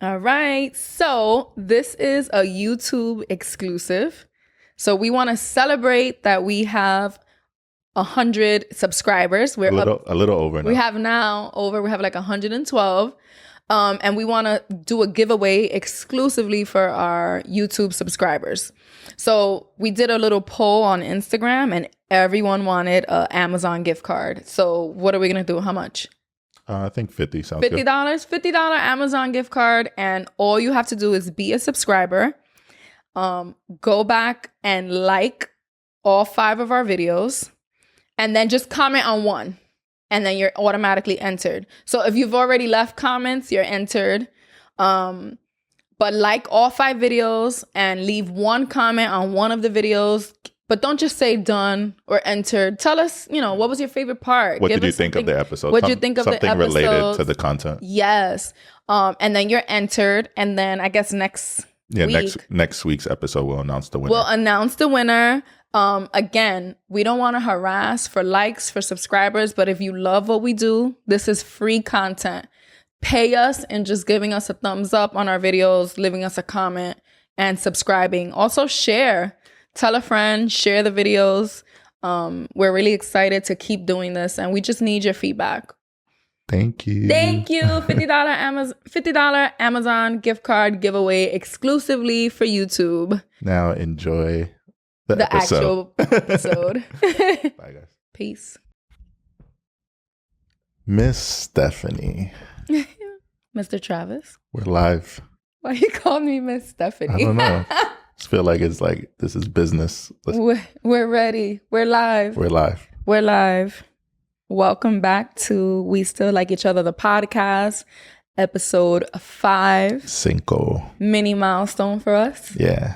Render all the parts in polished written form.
All right. So this is a YouTube exclusive. So we want to celebrate that we have 100 subscribers. We're a little over now. We have like 112. And we want to do a giveaway exclusively for our YouTube subscribers. So we did a little poll on Instagram and everyone wanted an Amazon gift card. So what are we going to do? How much? I think 50 sounds $50, good. $50 Amazon gift card. And all you have to do is be a subscriber. Go back and like all 5 of our videos. And then just comment on one. And then you're automatically entered. So if you've already left comments, you're entered. But like all 5 videos and leave one comment on one of the videos. But don't just say done or entered. Tell us, what was your favorite part? What did you think of the episode? What did you think of the episode? Something related to the content. Yes. And then you're entered. And then I guess next week's episode we'll announce the winner. We'll announce the winner. Again, we don't want to harass for likes, for subscribers, but if you love what we do, this is free content. Pay us and just giving us a thumbs up on our videos, leaving us a comment, and subscribing. Also share. Tell a friend, share the videos. We're really excited to keep doing this, and we just need your feedback. Thank you. $50 Amazon gift card giveaway exclusively for YouTube. Now enjoy the actual episode. Bye, guys. Peace. Miss Stephanie. Mr. Travis. We're live. Why you call me Miss Stephanie? I don't know. I just feel like it's like this is business. We're ready. We're live. We're live. We're live. Welcome back to We Still Like Each Other, the podcast, episode 5. Cinco. Mini milestone for us. Yeah.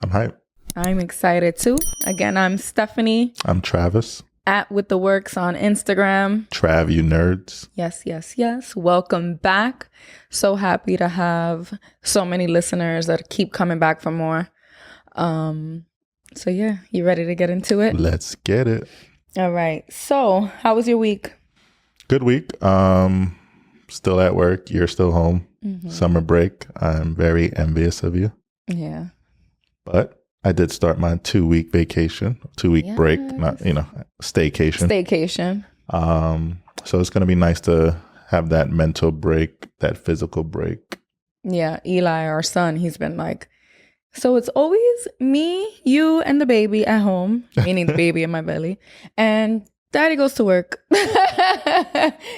I'm hyped. I'm excited too. Again, I'm Stephanie. I'm Travis. At With The Works on Instagram. Trav, you nerds. Yes. Welcome back. So happy to have so many listeners that keep coming back for more. So yeah, you ready to get into it? Let's get it. All right. So how was your week? Good week. Still at work. You're still home. Mm-hmm. Summer break. I'm very envious of you. Yeah. But I did start my 2-week vacation, 2-week break, not, staycation. So it's going to be nice to have that mental break, that physical break. Yeah. Eli, our son, he's been like, so it's always me, you, and the baby at home, meaning the baby in my belly. And daddy goes to work.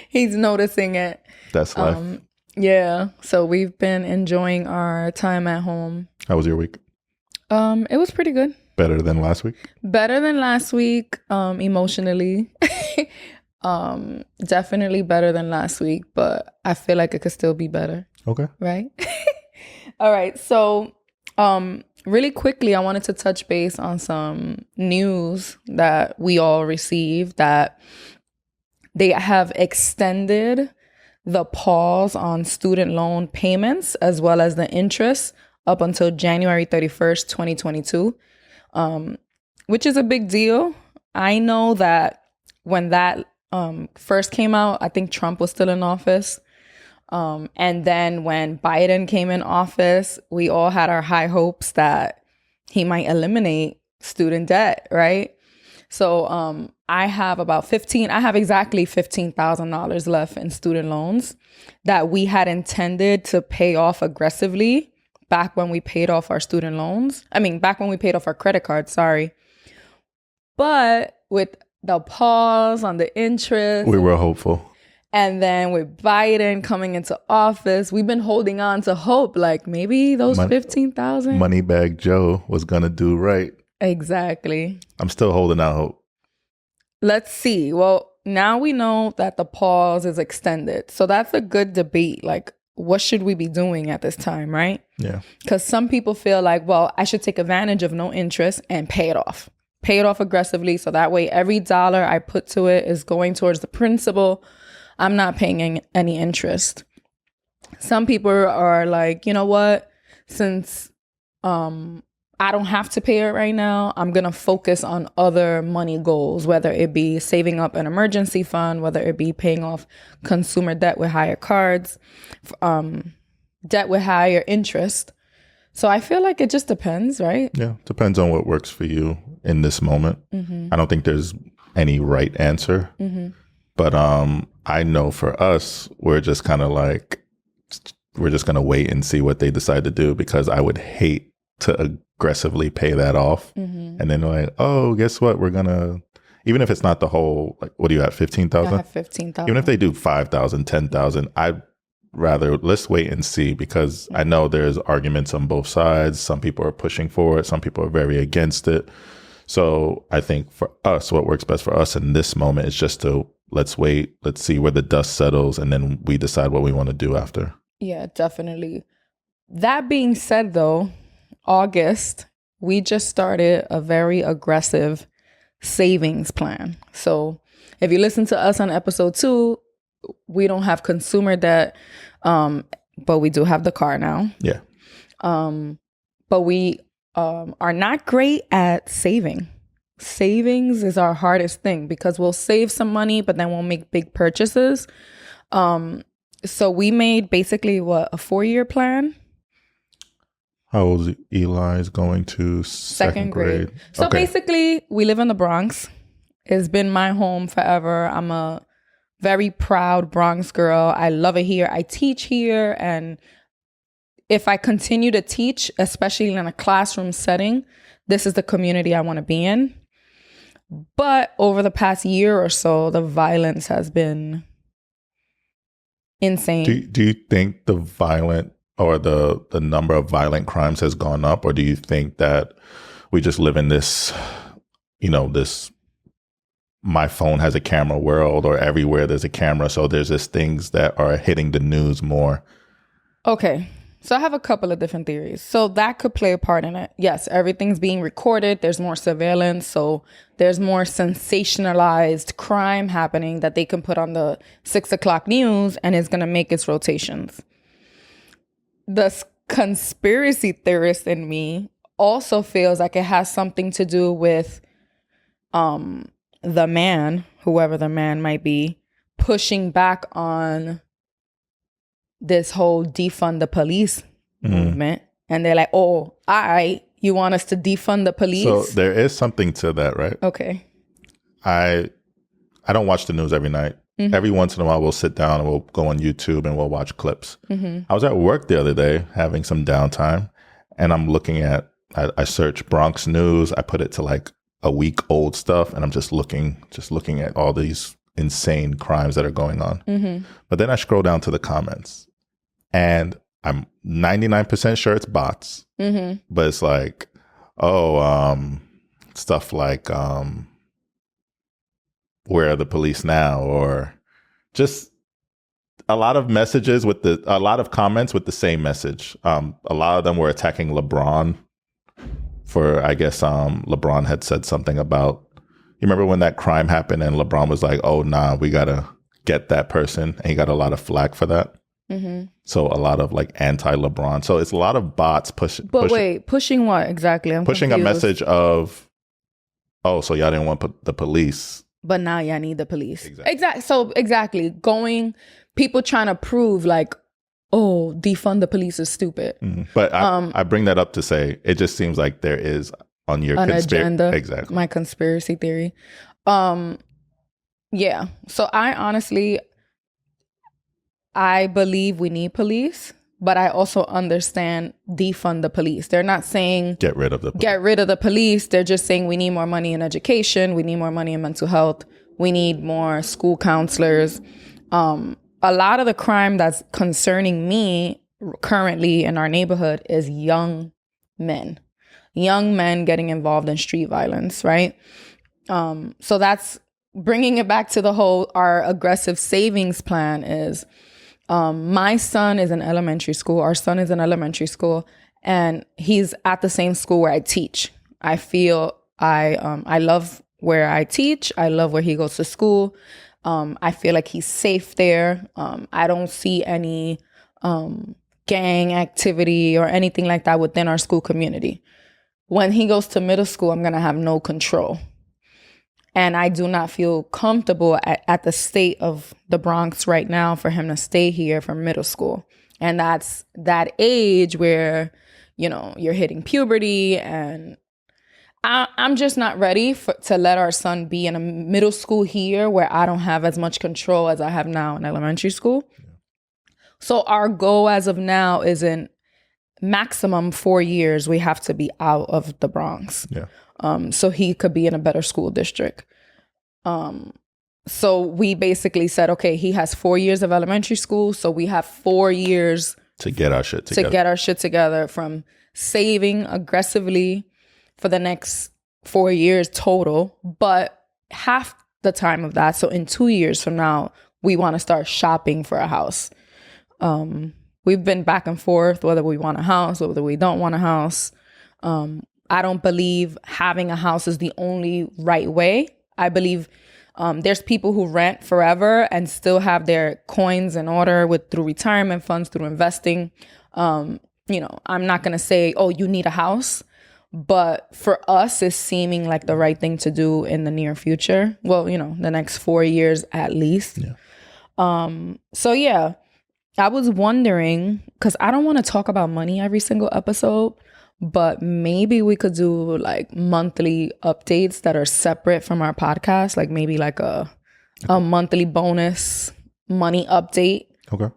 He's noticing it. That's life. Yeah. So we've been enjoying our time at home. How was your week? It was pretty good. Better than last week? Better than last week, emotionally. Definitely better than last week, but I feel like it could still be better. Okay. Right? All right. So, really quickly, I wanted to touch base on some news that we all received, that they have extended the pause on student loan payments as well as the interest up until January 31st, 2022, which is a big deal. I know that when that first came out, I think Trump was still in office. And then when Biden came in office, we all had our high hopes that he might eliminate student debt, right? So I have exactly $15,000 left in student loans that we had intended to pay off aggressively back when we paid off our student loans. Back when we paid off our credit card, sorry. But with the pause on the interest. We were hopeful. And then with Biden coming into office, we've been holding on to hope. Like maybe those 15,000. Moneybag Joe was going to do right. Exactly. I'm still holding out hope. Let's see. Well, now we know that the pause is extended. So that's a good debate. Like, what should we be doing at this time, right? Yeah. Because some people feel like, well, I should take advantage of no interest and pay it off. Pay it off aggressively. So that way, every dollar I put to it is going towards the principal. I'm not paying any interest. Some people are like, you know what? Since I don't have to pay it right now, I'm going to focus on other money goals, whether it be saving up an emergency fund, whether it be paying off consumer debt with higher cards, debt with higher interest. So I feel like it just depends, right? Yeah, depends on what works for you in this moment. I don't think there's any right answer. But I know for us, we're just kind of like, we're just going to wait and see what they decide to do, because I would hate to aggressively pay that off. And then like, oh, guess what? We're going to, even if it's not the whole, like, what do you have, 15,000? I have 15,000. Even if they do 5,000, 10,000, I'd rather, let's wait and see, because I know there's arguments on both sides. Some people are pushing for it. Some people are very against it. So I think for us, what works best for us in this moment is just to, let's wait, let's see where the dust settles, and then we decide what we want to do after. Yeah, definitely. That being said, though, August, we just started a very aggressive savings plan. So if you listen to us on episode 2, we don't have consumer debt, but we do have the car now. Yeah. But we are not great at saving. Savings is our hardest thing, because we'll save some money, but then we'll make big purchases. So we made basically a 4-year plan. How old is Eli? Is going to second grade. So basically, we live in the Bronx. It's been my home forever. I'm a very proud Bronx girl. I love it here. I teach here. And if I continue to teach, especially in a classroom setting, this is the community I want to be in. But over the past year or so, the violence has been insane. Do you think the violent or the number of violent crimes has gone up, or do you think that we just live in this, this my phone has a camera world, or everywhere there's a camera, so there's just things that are hitting the news more? Okay. So I have a couple of different theories. So that could play a part in it. Yes, everything's being recorded. There's more surveillance. So there's more sensationalized crime happening that they can put on the 6 o'clock news, and it's going to make its rotations. The conspiracy theorist in me also feels like it has something to do with the man, whoever the man might be, pushing back on this whole defund the police movement. And they're like, oh, you want us to defund the police? So there is something to that, right? Okay. I don't watch the news every night. Every once in a while, we'll sit down and we'll go on YouTube and we'll watch clips. I was at work the other day having some downtime, and I'm looking at, I search Bronx news. I put it to like a week old stuff, and I'm just looking at all these insane crimes that are going on. But then I scroll down to the comments, and I'm 99% sure it's bots. But it's like, stuff like, where are the police now? Or just a lot of messages a lot of comments with the same message. A lot of them were attacking LeBron for, I guess, LeBron had said something about, you remember when that crime happened and LeBron was like, oh, nah, we got to get that person. And he got a lot of flack for that. So a lot of like anti-LeBron. So it's a lot of bots pushing. But wait, pushing what exactly? I'm pushing confused. A message of, oh, so y'all didn't want the police. But now y'all need the police. Exactly. So exactly. People trying to prove like, oh, defund the police is stupid. But I bring that up to say, it just seems like there is on your agenda. Exactly. My conspiracy theory. Yeah. So I believe we need police, but I also understand defund the police. They're not saying get rid of the police. They're just saying we need more money in education. We need more money in mental health. We need more school counselors. A lot of the crime that's concerning me currently in our neighborhood is young men getting involved in street violence, right? So that's bringing it back to the whole, our aggressive savings plan is, my son is in elementary school. Our son is in elementary school, and he's at the same school where I teach. I feel I love where I teach. I love where he goes to school. I feel like he's safe there. I don't see any gang activity or anything like that within our school community. When he goes to middle school, I'm going to have no control. And I do not feel comfortable at the state of the Bronx right now for him to stay here for middle school. And that's that age where, you know, you're hitting puberty, and I'm just not ready to let our son be in a middle school here where I don't have as much control as I have now in elementary school. Yeah. So our goal as of now is in maximum 4 years, we have to be out of the Bronx. Yeah. So he could be in a better school district. So we basically said, okay, he has 4 years of elementary school. So we have 4 years to get our shit together. To get our shit together, from saving aggressively for the next 4 years total. But half the time of that, so in 2 years from now, we want to start shopping for a house. We've been back and forth whether we want a house, whether we don't want a house. I don't believe having a house is the only right way. I believe there's people who rent forever and still have their coins in order through retirement funds, through investing. You know, I'm not going to say, oh, you need a house. But for us, it's seeming like the right thing to do in the near future. Well, you know, the next 4 years at least. Yeah. So, yeah, I was wondering, because I don't want to talk about money every single episode, but maybe we could do like monthly updates that are separate from our podcast, like maybe like a monthly bonus money update. Okay.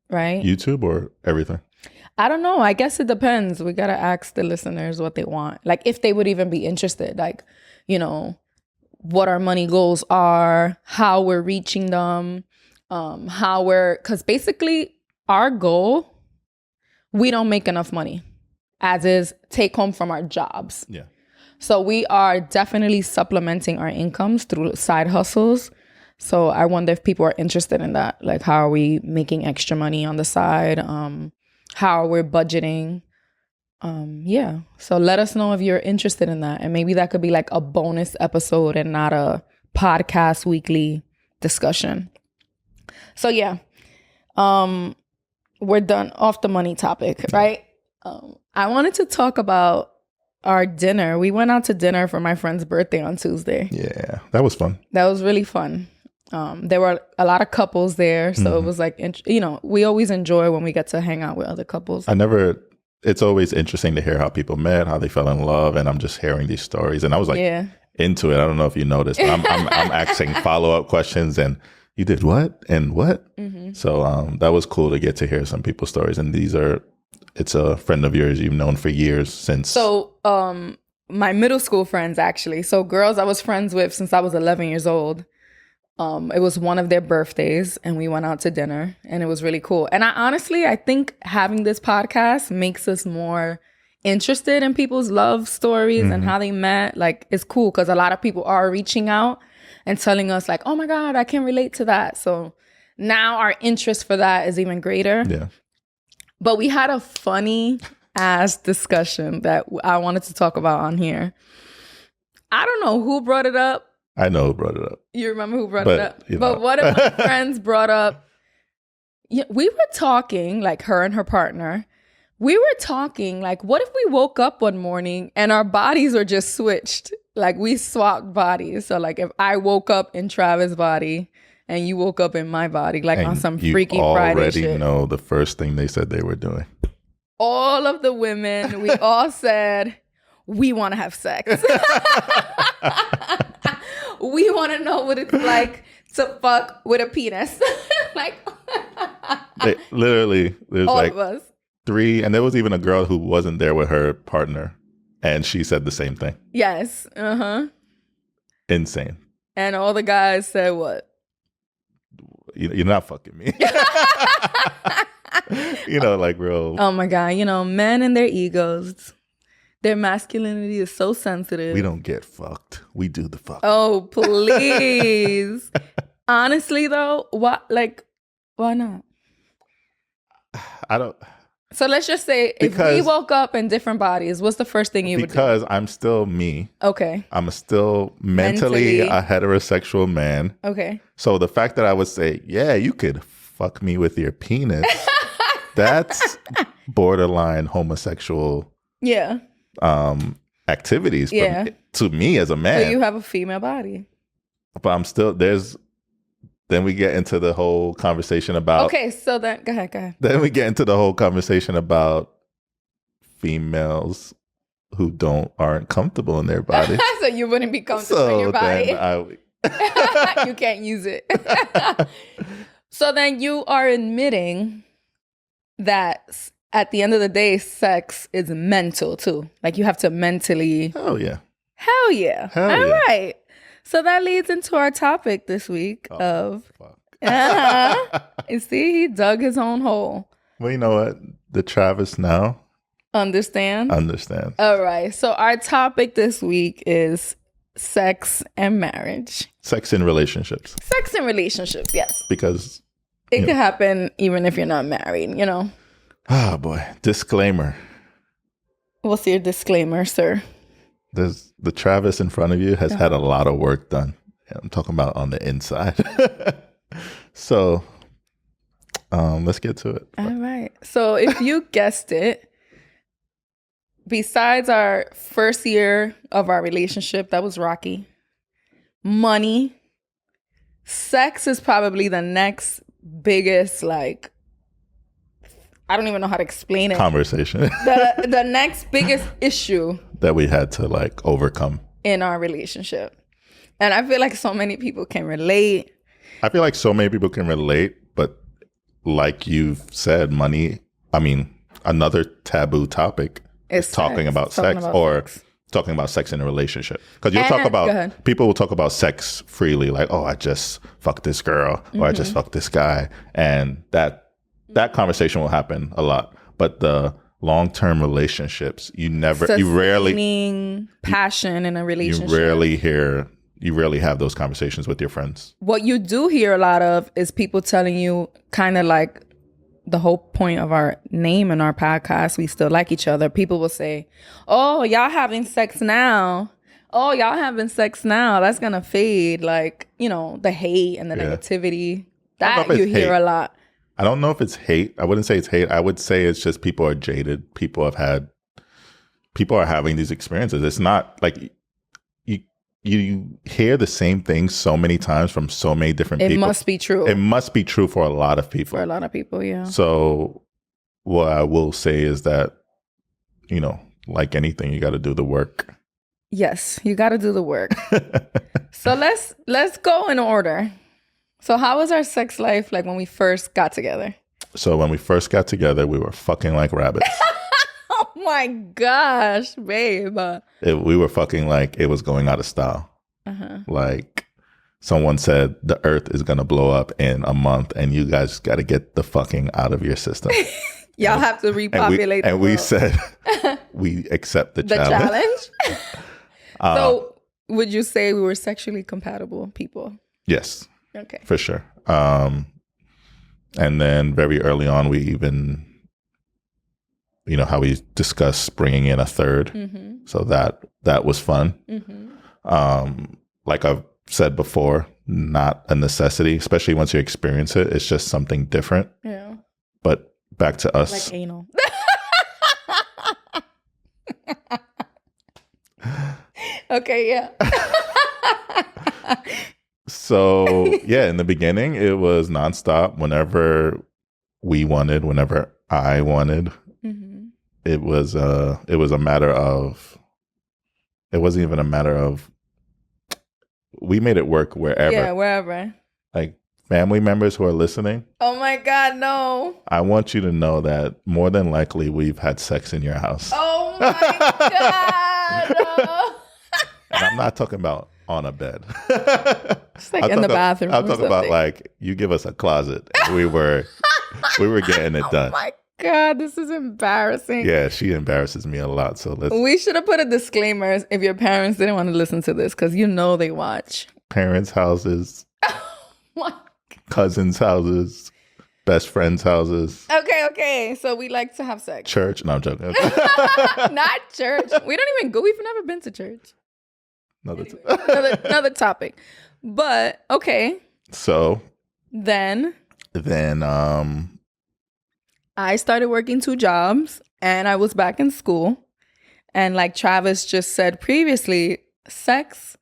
Right? YouTube or everything? I don't know. I guess it depends. We got to ask the listeners what they want. Like if they would even be interested, like, you know, what our money goals are, how we're reaching them, because basically our goal, we don't make enough money as is take home from our jobs. Yeah. So we are definitely supplementing our incomes through side hustles. So I wonder if people are interested in that. Like, how are we making extra money on the side? How we're budgeting. Yeah. So let us know if you're interested in that. And maybe that could be like a bonus episode and not a podcast weekly discussion. So yeah. We're done off the money topic, right? I wanted to talk about our dinner. We went out to dinner for my friend's birthday on Tuesday. Yeah, that was fun. That was really fun. There were a lot of couples there. So it was like, you know, we always enjoy when we get to hang out with other couples. It's always interesting to hear how people met, how they fell in love. And I'm just hearing these stories. And I was like into it. I don't know if you noticed, but I'm asking follow-up questions and you did what and what? Mm-hmm. So that was cool to get to hear some people's stories. And it's a friend of yours you've known for years since. So my middle school friends, actually. So girls I was friends with since I was 11 years old. It was one of their birthdays and we went out to dinner and it was really cool. And I think having this podcast makes us more interested in people's love stories and how they met. Like, it's cool because a lot of people are reaching out and telling us like, oh my God, I can relate to that. So now our interest for that is even greater. Yeah. But we had a funny ass discussion that I wanted to talk about on here. I don't know who brought it up. I know who brought it up. You remember who brought it up? But one of my friends brought up, we were talking, like her and her partner, we were talking like, what if we woke up one morning and our bodies were just switched? Like we swapped bodies. So like if I woke up in Travis' body and you woke up in my body, like and on some Freaky Friday shit. You already know the first thing they said they were doing. All of the women, we all said, we want to have sex. We want to know what it's like to fuck with a penis. Like, literally, there's all like of us. 3, and there was even a girl who wasn't there with her partner, and she said the same thing. Yes. Insane. And all the guys said what? You're not fucking me. Like real. Oh my God. Men and their egos. Their masculinity is so sensitive. We don't get fucked. We do the fuck. Oh, please. Honestly, though, why not? I don't. So let's just say if we woke up in different bodies, what's the first thing you would do? Because I'm still me. Okay. I'm still mentally a heterosexual man. Okay. So the fact that I would say, yeah, you could fuck me with your penis, that's borderline homosexual. Yeah. Activities to me as a man. So you have a female body. But I'm still there's Then we get into the whole conversation about. Okay, so then go ahead. Then we get into the whole conversation about females who aren't comfortable in their body. So you wouldn't be comfortable in your body. You can't use it. So then you are admitting that at the end of the day, sex is mental too. Like you have to mentally. Hell yeah. Hell yeah. Hell All yeah. right. So that leads into our topic this week of. Fuck. You see, he dug his own hole. Well, you know what? The Travis now Understand? understands. All right. So our topic this week is sex and marriage. Sex in relationships. Sex and relationships, yes. Because, It could happen even if you're not married, you know. oh boy, disclaimer. What's your disclaimer, sir? The Travis in front of you has had a lot of work done. I'm talking about on the inside. So, let's get to it. All right. So if you guessed it, besides our first year of our relationship, that was rocky. Money. Sex is probably the next biggest, like, I don't even know how to explain it. Conversation The next biggest issue that we had to like overcome. in our relationship. And I feel like so many people can relate. I feel like so many people can relate, but like you've said, money, I mean, another taboo topic It's is talking sex. about Talking sex about or sex. talking about sex in a relationship. Because you'll And- talk go about, ahead. people will talk about sex freely, like, oh, I just fucked this girl or I just fucked this guy. And that conversation will happen a lot. But the long-term relationships, you rarely Sustaining passion in a relationship. you rarely have those conversations with your friends. What you do hear a lot of is people telling you, kind of like the whole point of our name and our podcast, We Still Like Each Other. People will say, oh, y'all having sex now. Oh, y'all having sex now. That's going to fade. Like, you know, the hate and the Yeah. negativity. I don't know That if you it's hear hate. a lot. I don't know if it's hate. I wouldn't say it's hate. I would say it's just people are jaded. People are having these experiences. It's not like you hear the same thing so many times from so many different It people. must be true It must be true for a lot of people. for a lot of people, yeah. So what I will say is that, you know, like anything, you got to do the work. Yes, you got to do the work. So let's go in order. So how was our sex life like when we first got together? So when we first got together, we were fucking like rabbits. Oh my gosh, babe. We were fucking like it was going out of style. Uh-huh. Like someone said, the earth is going to blow up in a month and you guys got to get the fucking out of your system. Y'all have to repopulate and the we world. said, we accept the The challenge. challenge? So would you say we were sexually compatible people? Yes, Okay. for sure. And then very early on, we even, you know, how we discussed bringing in a third. Mm-hmm. So that was fun. Mm-hmm. Like I've said before, not a necessity, especially once you experience it. It's just something different. Yeah. But back to us. Like anal. Okay, yeah. So yeah, in the beginning, it was nonstop. Whenever we wanted, whenever I wanted, Mm-hmm. it was a matter of. It wasn't even a matter of. We made it work wherever. Yeah, wherever. Like family members who are listening, Oh my God, no. I want you to know that more than likely we've had sex in your house. Oh my God. No. And I'm not talking about on a bed. It's like in the bathroom. I'm or talking about something. like you give us a closet. And we were getting it Oh done. my God, this is embarrassing. Yeah, she embarrasses me a lot. So let's We should have put a disclaimer if your parents didn't want to listen to this because you know they watch. parents' houses, What? cousins' houses, best friends' houses, Okay. So we like to have sex. church. No, I'm joking. Not church. We don't even go. We've never been to church. Another Another topic. But okay. So Then I started working 2 jobs and I was back in school. And like Travis just said previously, sex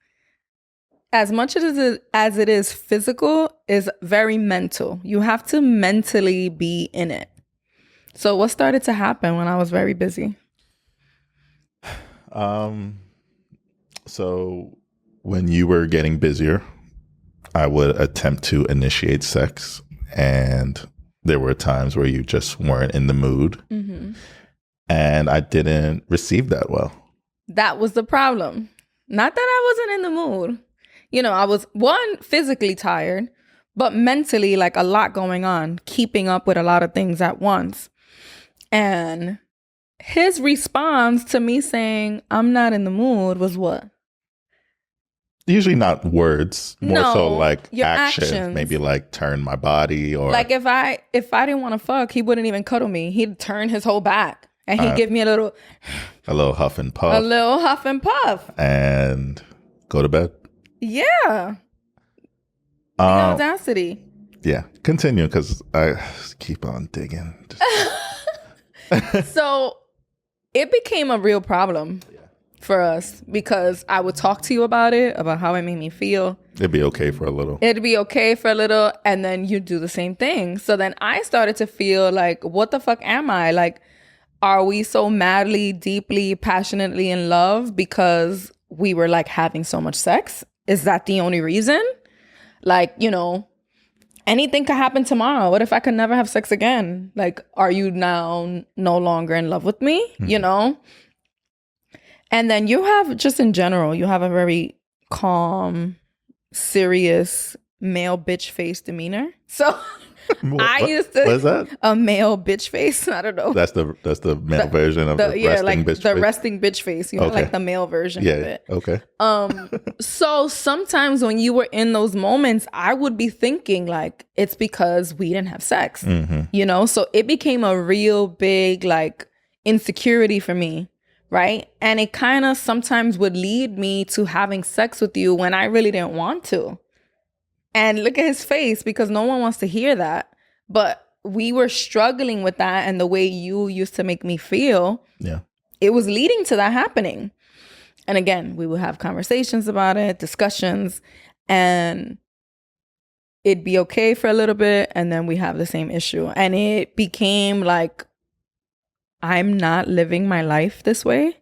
as much as it is physical, is very mental. You have to mentally be in it. So what started to happen when I was very busy? So when you were getting busier, I would attempt to initiate sex, and there were times where you just weren't in the mood, and I didn't receive that well. That was the problem. Not that I wasn't in the mood. You know, I was, one, physically tired, but mentally, like, a lot going on, keeping up with a lot of things at once. And his response to me saying, I'm not in the mood, was what? Usually not words, more No, so like your actions. actions. Maybe like turn my body, or Like, if I didn't want to fuck, he wouldn't even cuddle me. He'd turn his whole back and he'd give me a little huff and puff, huff and puff. and go to bed. Yeah. The audacity. Yeah, continue, because I keep on digging. So it became a real problem for us because I would talk to you about it, about how it made me feel. It'd be okay for a little. It'd be okay for a little, and then you do the same thing. So then I started to feel like, what the fuck am I? Like, are we so madly, deeply, passionately in love because we were like having so much sex? Is that the only reason? Like, you know, anything could happen tomorrow. What if I could never have sex again? Like, are you now no longer in love with me? You know? And then you have, just in general, you have a very calm, serious, male bitch face demeanor. So I used to. What is that? A male bitch face. I don't know. That's the male version of the resting like bitch the face. resting bitch face. You know, like the male version of it. Okay. So sometimes when you were in those moments, I would be thinking like, it's because we didn't have sex. You know, so it became a real big like insecurity for me. Right. And it kind of sometimes would lead me to having sex with you when I really didn't want to. And look at his face, because no one wants to hear that. But we were struggling with that, and the way you used to make me feel, it was leading to that happening. And again, we would have conversations about it, discussions, and it'd be okay for a little bit, and then we have the same issue. And it became like, I'm not living my life this way.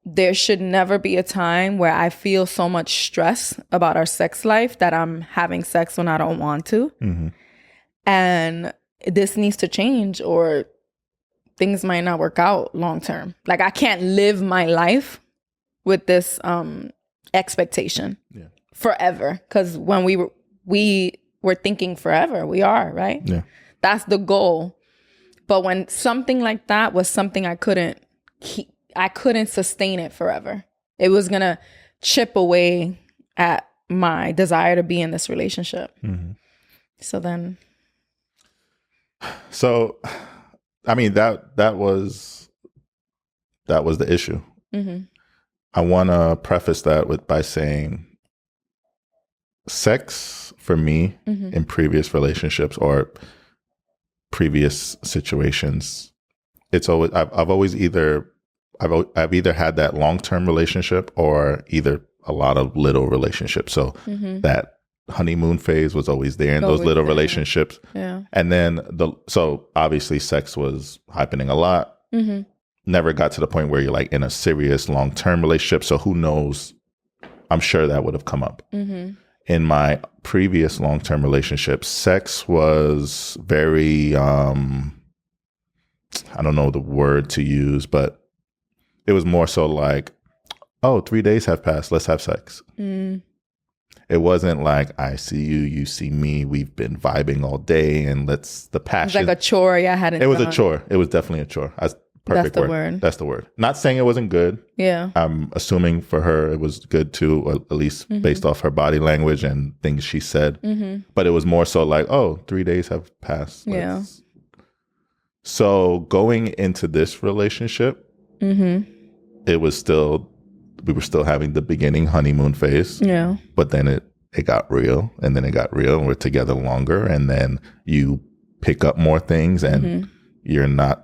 There should never be a time where I feel so much stress about our sex life that I'm having sex when I don't want to. And this needs to change, or things might not work out long term. Like, I can't live my life with this expectation forever. Because when we were thinking forever, we are, right? Yeah. That's the goal. But when something like that was something I couldn't keep, I couldn't sustain it forever. It was going to chip away at my desire to be in this relationship. So, I mean, that was the issue. I want to preface that by saying sex for me in previous relationships or previous situations, it's always, I've either had that long-term relationship or either a lot of little relationships. So that honeymoon phase was always there in those little relationships. And then so obviously sex was happening a lot. Never got to the point where you're like in a serious long-term relationship. So who knows? I'm sure that would have come up. In my previous long-term relationship, sex was very, I don't know the word to use, but it was more so like, oh, 3 days have passed, let's have sex. It wasn't like, I see you, you see me, we've been vibing all day, and the passion. It was like a chore I hadn't done. It was a chore. It was definitely a chore. Perfect word. That's the word. Not saying it wasn't good. Yeah. I'm assuming for her it was good too, or at least based off her body language and things she said. But it was more so like, oh, 3 days have passed. So going into this relationship, it was still, we were still having the beginning honeymoon phase. Yeah. But then it got real, and then it got real, and we're together longer, and then you pick up more things, and you're not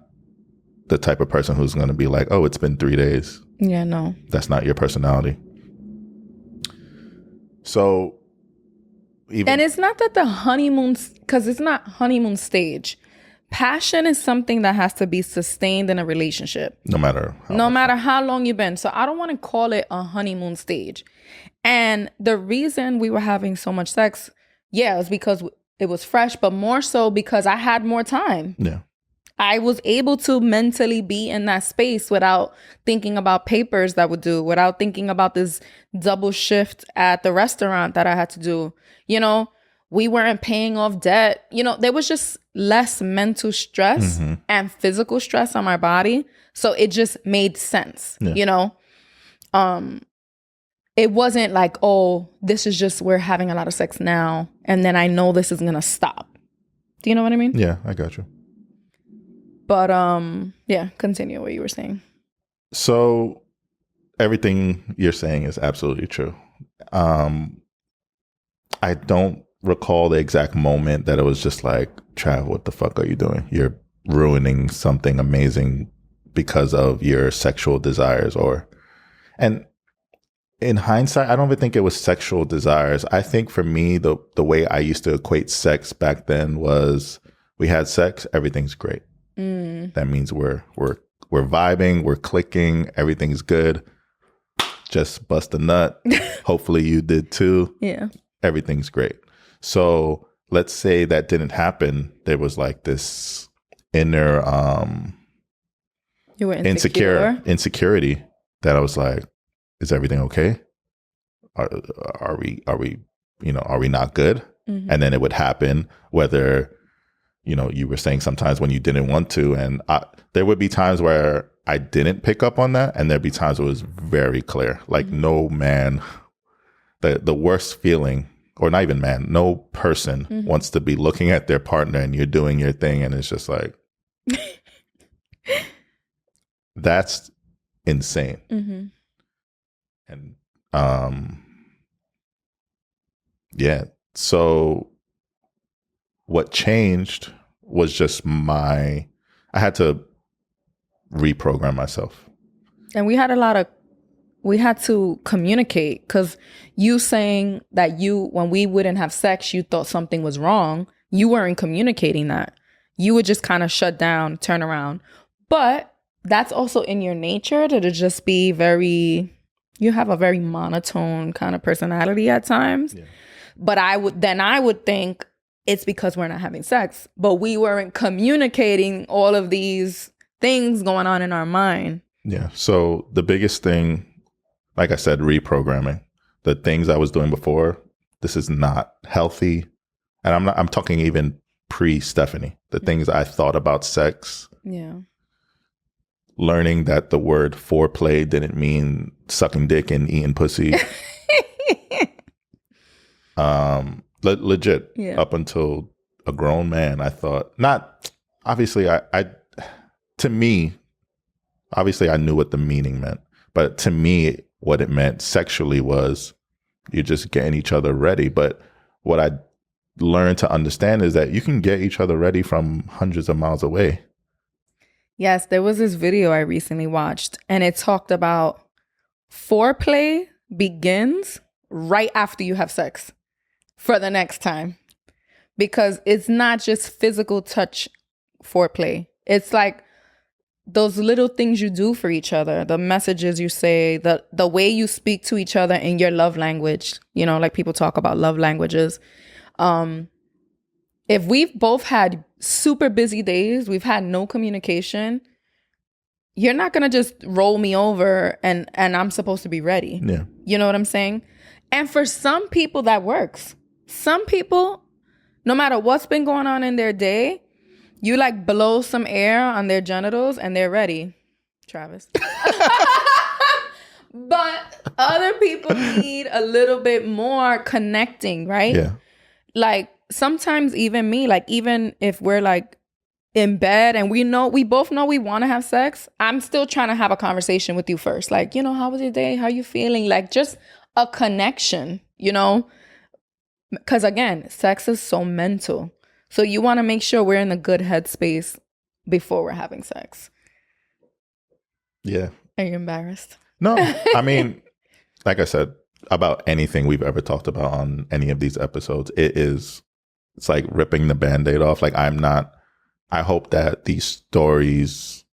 the type of person who's going to be like, oh, it's been 3 days. Yeah, no. That's not your personality. So even And it's not that the honeymoon, because it's not honeymoon stage. Passion is something that has to be sustained in a relationship, no matter how long you've been. So I don't want to call it a honeymoon stage. And the reason we were having so much sex, yeah, it was because it was fresh, but more so because I had more time. Yeah. I was able to mentally be in that space without thinking about papers that would do, without thinking about this double shift at the restaurant that I had to do. You know, we weren't paying off debt. You know, there was just less mental stress and physical stress on my body. So it just made sense, you know? It wasn't like, oh, this is just, we're having a lot of sex now, and then I know this is going to stop. Do you know what I mean? Yeah, I got you. But yeah, continue what you were saying. So everything you're saying is absolutely true. I don't recall the exact moment that it was just like, Trav, what the fuck are you doing? You're ruining something amazing because of your sexual desires. And in hindsight, I don't even think it was sexual desires. I think for me, the way I used to equate sex back then was, we had sex, everything's great. That means we're vibing, we're clicking, everything's good. Just bust a nut. Hopefully you did too. Yeah. Everything's great. So let's say that didn't happen. There was like this inner you were insecurity that I was like, is everything okay? Are we not good? And then it would happen, whether, you know, you were saying sometimes when you didn't want to, and there would be times where I didn't pick up on that, and there'd be times where it was very clear. Like no man, the worst feeling, or not even man, no person wants to be looking at their partner and you're doing your thing, and it's just like, that's insane. And yeah, so what changed was just I had to reprogram myself. And we had to communicate, because you saying that when we wouldn't have sex, you thought something was wrong. You weren't communicating that. You would just kind of shut down, turn around. But that's also in your nature to just be you have a very monotone kind of personality at times. Yeah. But I would think it's because we're not having sex, but we weren't communicating all of these things going on in our mind. Yeah. So the biggest thing, like I said, reprogramming. The things I was doing before, this is not healthy. And I'm talking even pre-Stephanie. The things I thought about sex. Yeah. Learning that the word foreplay didn't mean sucking dick and eating pussy. Legit. Yeah. Up until a grown man, I thought, not obviously to me, obviously I knew what the meaning meant, but to me, what it meant sexually was you're just getting each other ready. But what I learned to understand is that you can get each other ready from hundreds of miles away. Yes, there was this video I recently watched, and it talked about foreplay begins right after you have sex for the next time, because it's not just physical touch foreplay. It's like those little things you do for each other, the messages you say, the way you speak to each other in your love language, you know, like people talk about love languages. If we've both had super busy days, we've had no communication, you're not going to just roll me over and I'm supposed to be ready. Yeah. You know what I'm saying? And for some people that works. Some people, no matter what's been going on in their day, you like blow some air on their genitals and they're ready, Travis. But other people need a little bit more connecting, right? Yeah. Like sometimes even me, like even if we're like in bed and we both know we want to have sex, I'm still trying to have a conversation with you first. Like, you know, how was your day? How you feeling? Like just a connection, you know? Because again, sex is so mental. So you want to make sure we're in a good headspace before we're having sex. Yeah. Are you embarrassed? No, I mean, like I said, about anything we've ever talked about on any of these episodes. It's like ripping the Band-Aid off. Like I hope that these stories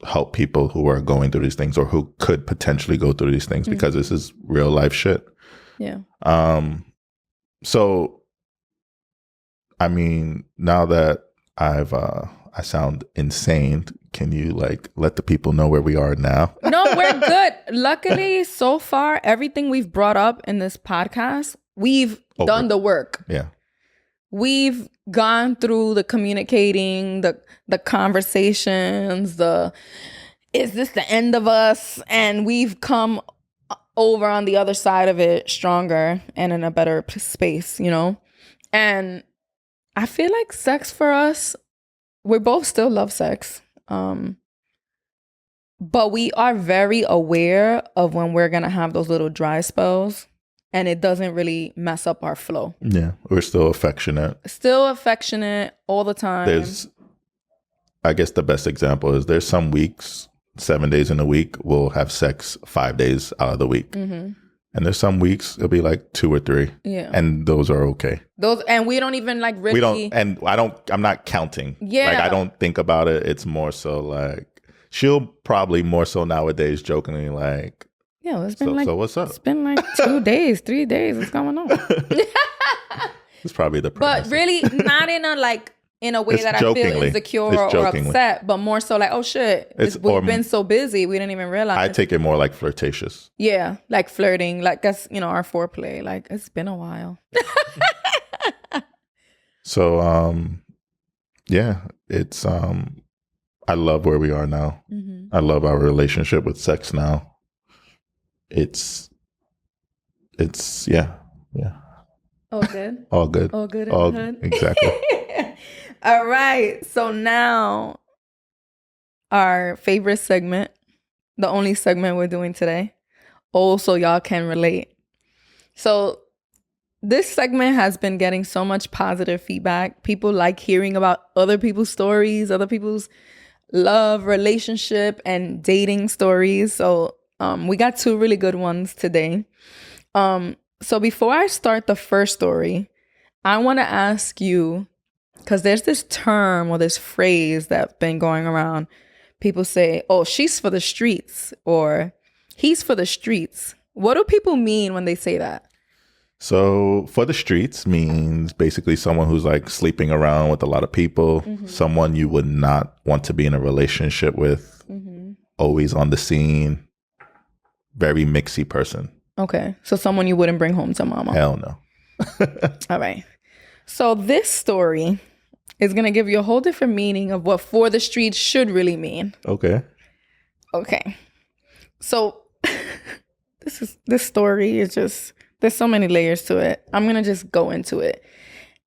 help people who are going through these things or who could potentially go through these things, because this is real life shit. Yeah. So, I mean, now that I sound insane, can you like let the people know where we are now? No, we're good. Luckily, so far, everything we've brought up in this podcast, we've done the work. Yeah. We've gone through the communicating, the conversations, is this the end of us? And we've come over on the other side of it stronger and in a better space, you know? And I feel like sex for us, we both still love sex. But we are very aware of when we're going to have those little dry spells, and it doesn't really mess up our flow. Yeah. We're still affectionate. Still affectionate all the time. I guess the best example is there's some weeks, 7 days in a week, we'll have sex 5 days out of the week. Mm-hmm. And there's some weeks it'll be like 2 or 3. Yeah. And those are okay. And we don't even like really. I'm not counting. Yeah. Like I don't think about it. It's more so like, she'll probably more so nowadays jokingly like, yeah, it's been so what's up? It's been like 2 days, 3 days. What's going on? It's probably the pregnancy. But really not in a way that I feel insecure or upset, but more so like, oh shit, we've been so busy, we didn't even realize. I take it more like flirtatious. Yeah, like flirting, like that's, our foreplay. Like, it's been a while. So, yeah, it's, I love where we are now. Mm-hmm. I love our relationship with sex now. It's yeah. All good. All good. All good. All good. Exactly. All right. So now our favorite segment, the only segment we're doing today. Oh, so y'all can relate. So this segment has been getting so much positive feedback. People like hearing about other people's stories, other people's love, relationship, and dating stories. So we got 2 really good ones today. So before I start the first story, I want to ask you, because there's this term or this phrase that's been going around. People say, oh, she's for the streets, or he's for the streets. What do people mean when they say that? So for the streets means basically someone who's like sleeping around with a lot of people, mm-hmm. someone you would not want to be in a relationship with, mm-hmm. always on the scene, very mixy person. Okay. So someone you wouldn't bring home to mama. Hell no. All right. So this story is going to give you a whole different meaning of what for the streets should really mean. Okay. So this story is just, there's so many layers to it. I'm going to just go into it.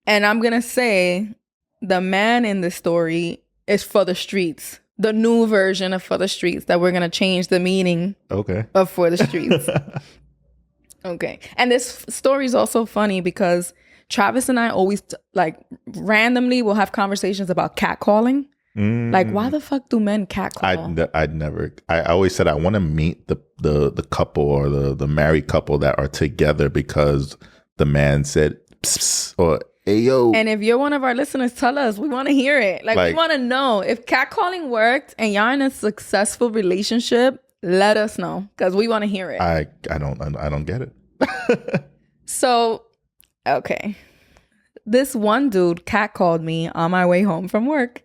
And I'm going to say the man in the story is for the streets. The new version of for the streets, that we're going to change the meaning of for the streets. Okay. And this story is also funny because Travis and I always randomly will have conversations about catcalling. Like, why the fuck do men catcall? I always said I want to meet the couple or the married couple that are together because the man said pss, pss, or hey yo. And if you're one of our listeners, tell us. We want to hear it. Like we want to know if catcalling worked and y'all in a successful relationship. Let us know because we want to hear it. I don't get it. So, okay, this one dude catcalled me on my way home from work.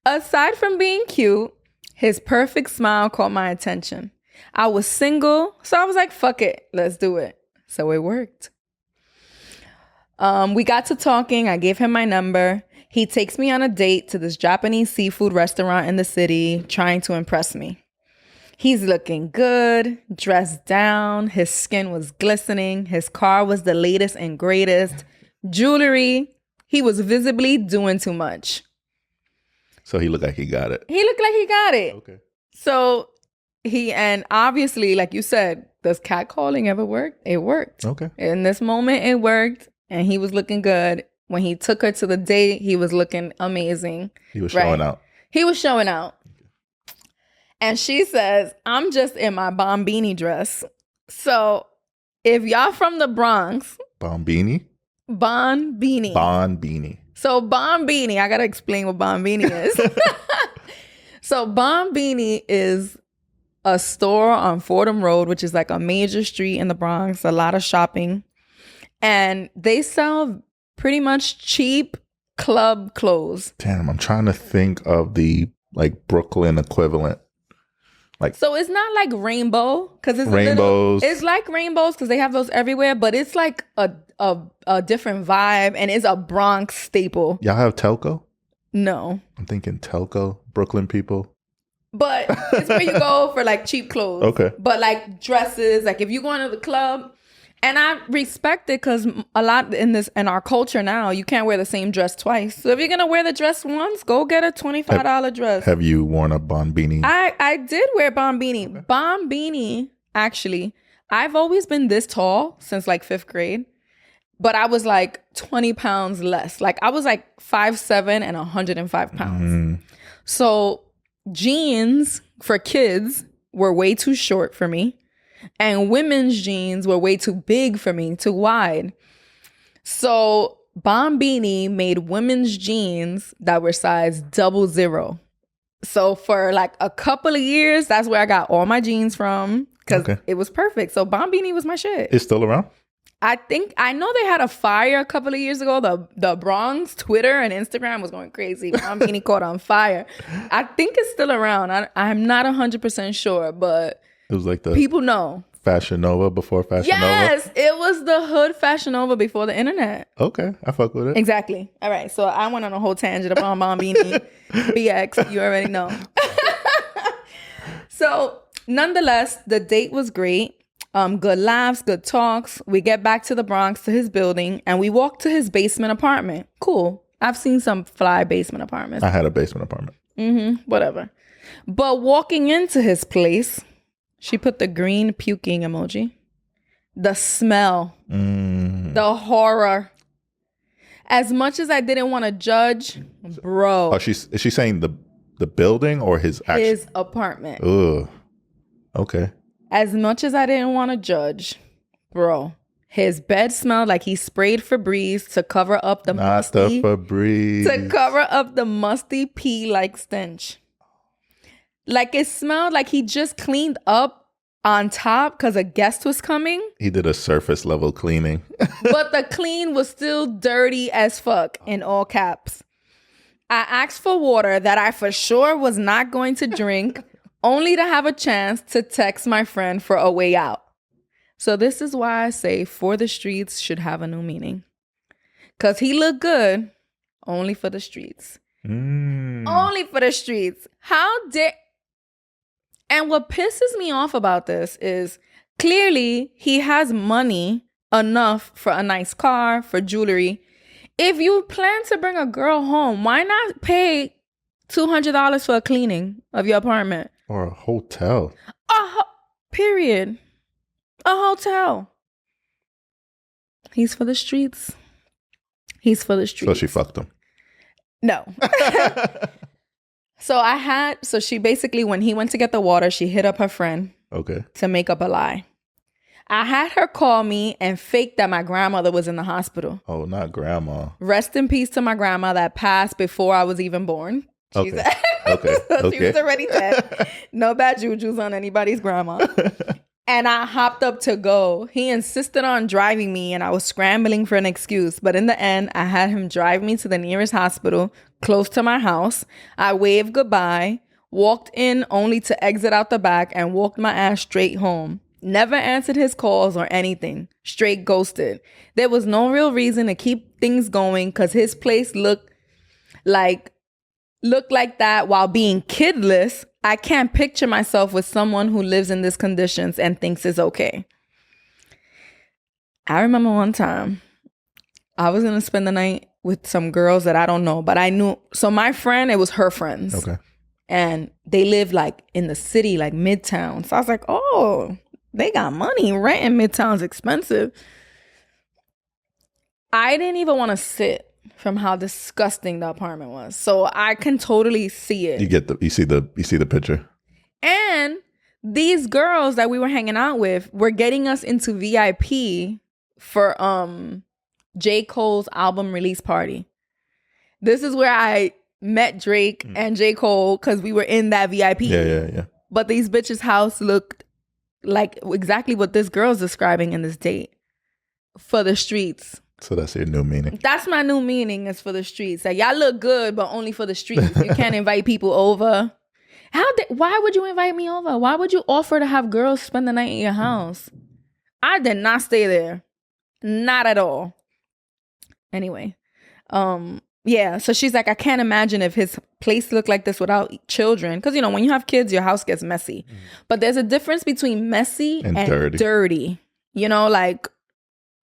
Aside from being cute, his perfect smile caught my attention. I was single, so I was like, fuck it, let's do it. So it worked. We got to talking. I gave him my number. He takes me on a date to this Japanese seafood restaurant in the city, trying to impress me. He's looking good, dressed down. His skin was glistening. His car was the latest and greatest. Jewelry. He was visibly doing too much. So he looked like he got it. Okay. So and obviously, like you said, does catcalling ever work? It worked. Okay. In this moment, it worked. And he was looking good. When he took her to the date, he was looking amazing. He was showing out. He was showing out. And she says, I'm just in my Bombini dress. So if y'all from the Bronx, Bombini? Bonbini. Bonbini. So Bombini, I got to explain what Bombini is. So Bombini is a store on Fordham Road, which is like a major street in the Bronx, a lot of shopping. And they sell pretty much cheap club clothes. Damn, I'm trying to think of the like Brooklyn equivalent. Like, so it's not like rainbow because it's rainbows. It's like rainbows because they have those everywhere, but it's like a different vibe, and it's a Bronx staple. Y'all have Telco? No, I'm thinking Telco, Brooklyn people. But it's where you go for like cheap clothes. Okay. But like dresses, like if you go into the club, and I respect it because a lot in our culture now, you can't wear the same dress twice. So if you're gonna wear the dress once, go get a $25 dress. Have you worn a Bombini? I did wear Bombini. Okay. Bombini, actually, I've always been this tall since like 5th grade. But I was like 20 pounds less. Like I was like 5'7" and 105 pounds. So jeans for kids were way too short for me. And women's jeans were way too big for me, too wide. So Bombini made women's jeans that were size 00. So for like a couple of years, that's where I got all my jeans from because it was perfect. So Bombini was my shit. It's still around? I know they had a fire a couple of years ago. The Bronx, Twitter and Instagram was going crazy. Bombini caught on fire. I think it's still around. I'm not 100% sure, but it was like the people know. Fashion Nova before Fashion Nova? Yes, it was the hood Fashion Nova before the internet. Okay, I fuck with it. Exactly. All right, so I went on a whole tangent about Bombini. BX, you already know. So, nonetheless, the date was great. Good laughs, good talks. We get back to the Bronx to his building, and we walk to his basement apartment. Cool. I've seen some fly basement apartments. I had a basement apartment. Whatever. But walking into his place, she put the green puking emoji. The smell. The horror. As much as I didn't want to judge, bro. Oh, is she saying the building or his actual? His apartment. Ugh. Okay. As much as I didn't want to judge, bro. His bed smelled like he sprayed Febreze to cover up the musty. Not the Febreze. To cover up the musty pee-like stench. Like it smelled like he just cleaned up on top because a guest was coming. He did a surface level cleaning. But the clean was still dirty as fuck in all caps. I asked for water that I for sure was not going to drink, only to have a chance to text my friend for a way out. So this is why I say for the streets should have a new meaning. Because he looked good only for the streets. Only for the streets. How dare... And what pisses me off about this is clearly he has money enough for a nice car, for jewelry. If you plan to bring a girl home, why not pay $200 for a cleaning of your apartment? Or a hotel. Period. A hotel. He's for the streets. He's for the streets. So she fucked him. No. So she basically, when he went to get the water, she hit up her friend. Okay. To make up a lie. I had her call me and fake that my grandmother was in the hospital. Oh, not grandma. Rest in peace to my grandma that passed before I was even born. Okay. So she was already dead. No bad jujus on anybody's grandma. And I hopped up to go. He insisted on driving me and I was scrambling for an excuse. But in the end, I had him drive me to the nearest hospital close to my house. I waved goodbye, walked in only to exit out the back and walked my ass straight home. Never answered his calls or anything. Straight ghosted. There was no real reason to keep things going because his place looked like that while being kidless. I can't picture myself with someone who lives in these conditions and thinks it's okay. I remember one time I was going to spend the night with some girls that I don't know, but I knew. So my friend, it was her friends. Okay. And they live like in the city, like Midtown. So I was like, oh, they got money. Rent in Midtown's expensive. I didn't even want to sit from how disgusting the apartment was. So I can totally see it. You see the picture. And these girls that we were hanging out with were getting us into VIP for J. Cole's album release party. This is where I met Drake and J. Cole because we were in that VIP. Yeah. But these bitches' house looked like exactly what this girl's describing in this date. For the streets. So that's your new meaning. That's my new meaning, is for the streets. Like, y'all look good, but only for the streets. You can't invite people over. Why would you invite me over? Why would you offer to have girls spend the night in your house? I did not stay there. Not at all. Anyway. Yeah, so she's like, I can't imagine if his place looked like this without children. Because, when you have kids, your house gets messy. But there's a difference between messy and dirty. Like,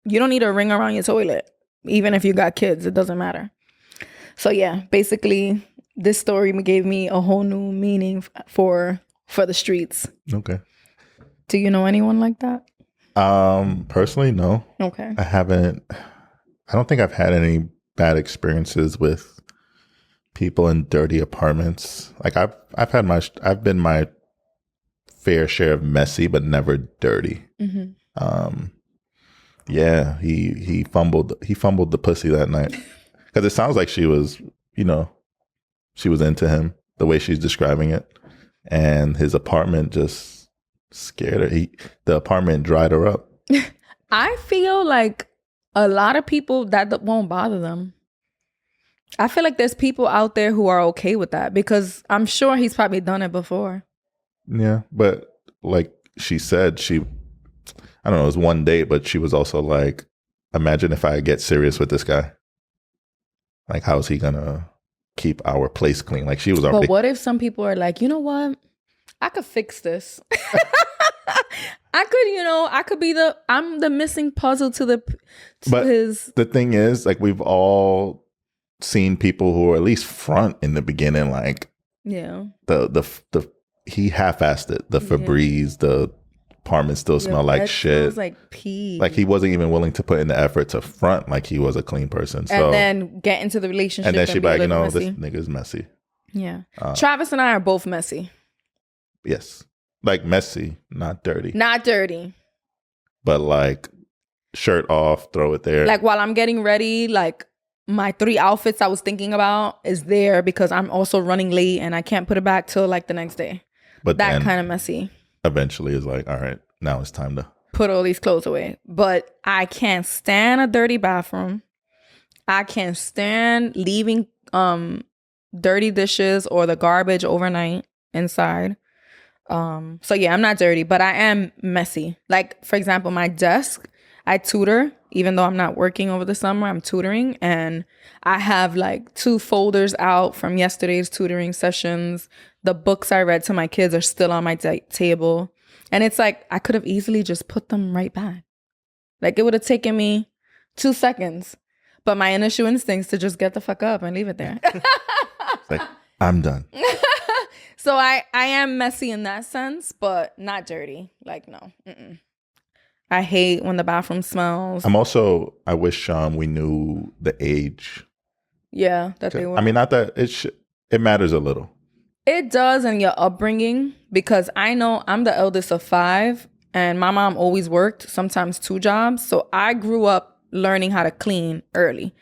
you don't need a ring around your toilet. Even if you got kids, it doesn't matter. So, yeah, basically, this story gave me a whole new meaning for the streets. Okay. Do you know anyone like that? Personally, no. Okay. I don't think I've had any bad experiences with people in dirty apartments. Like I've been my fair share of messy, but never dirty. Mm-hmm. Yeah, he fumbled the pussy that night because it sounds like she was into him the way she's describing it, and his apartment just scared her. The apartment dried her up. I feel like a lot of people that won't bother them. I feel like there's people out there who are okay with that because I'm sure he's probably done it before. Yeah, but like she said, I don't know, it was one date, but she was also like, imagine if I get serious with this guy. Like, how is he gonna keep our place clean? Like, she was already. But what if some people are like, you know what? I could fix this. I could be I'm the missing puzzle to his. The thing is, like, we've all seen people who are at least front in the beginning, like, yeah, he half-assed it. The Febreze, the apartment still smelled like shit. Smells like pee. Like, he wasn't even willing to put in the effort to front like he was a clean person. So, and then get into the relationship. And then she'd be like, messy. This nigga's messy. Yeah. Travis and I are both messy. Yes. Like, messy, not dirty. Not dirty. But like, shirt off, throw it there. Like, while I'm getting ready, like, my 3 outfits I was thinking about is there because I'm also running late and I can't put it back till like the next day. But that kind of messy. Eventually is like, all right, now it's time to put all these clothes away. But I can't stand a dirty bathroom. I can't stand leaving dirty dishes or the garbage overnight inside. So yeah, I'm not dirty, but I am messy. Like, for example, my desk, I tutor, even though I'm not working over the summer, I'm tutoring. And I have like 2 folders out from yesterday's tutoring sessions. The books I read to my kids are still on my table. And it's like, I could have easily just put them right back. Like, it would have taken me 2 seconds. But my initial instinct is to just get the fuck up and leave it there. Like, I'm done. So I am messy in that sense, but not dirty. Like, no. Mm-mm. I hate when the bathroom smells. I wish we knew the age. Yeah, that they were. I mean, not that it matters a little. It does in your upbringing, because I know I'm the eldest of 5 and my mom always worked, sometimes 2 jobs. So I grew up learning how to clean early.